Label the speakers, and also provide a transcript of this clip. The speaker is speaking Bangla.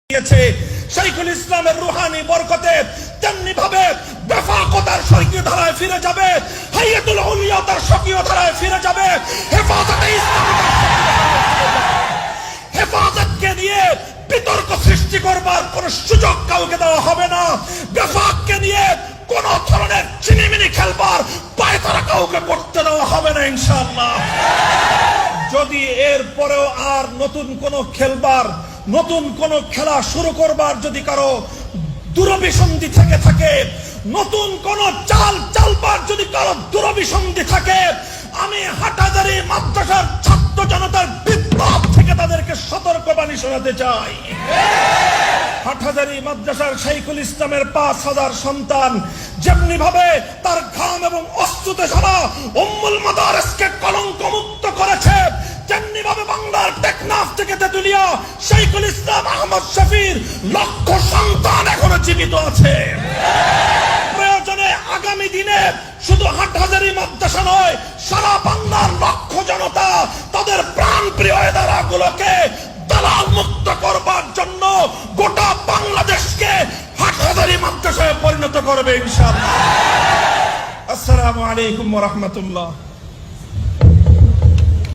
Speaker 1: শাইখুল ইসলামের রুহানি বরকতে তেমনি ভাবে বেফাকতার সক্রিয় ধারায় ফিরে যাবে, হাইয়াতুল আউলিয়া তার সক্রিয় ধারায় ফিরে যাবে। হেফাজতকে নিয়ে বিতর্ক সৃষ্টি করবার কোন সুযোগ কাউকে দেওয়া হবে না। বেফাককে নিয়ে কোন ধরনের চিনিমিনি খেলবার পায়তারা কাউকে করতে দেওয়া হবে না ইনশাআল্লাহ। যদি এর পরেও আর নতুন কোন খেলবার, নতুন কোন খেলা শুরু করবার যদি কারো দুরভিসন্ধি থেকে থাকে, নতুন কোন চাল চালবার যদি কারো দুরভিসন্ধি থাকে, আমি হাটহাজারী মাদ্রাসার ছাত্র জনতার বিপ্লব থেকে তাদেরকে সতর্কবাণী শোনাতে চাই। হাটহাজারী মাদ্রাসার শাইখুল ইসলামের ৫,০০০ সন্তান যেমনি ভাবে তার ঘাম এবং অশ্রুতে সারা উম্মুল মাদারিসকে কলঙ্ক মুক্ত করেছে, তেমনি ভাবে বাংলার টেকনাফ থেকে তেতুলিয়া শাইখুল ইসলাম আহমদ শফির লক্ষ সন্তান এখনো জীবিত আছে। প্রয়োজনে আগামী দিনে শুধু হাটহাজারী মাদ্রাসা নয়, সারা বাংলার লক্ষ জনতা তাদের প্রাণ প্রিয় এদারাগুলোকে দালাল মুক্ত করবার জন্য গোটা বাংলাদেশকে হাটহাজারী মাদ্রাসায় পরিণত করবে ইনশাআল্লাহ। আসসালামু আলাইকুম ওয়া রাহমাতুল্লাহ।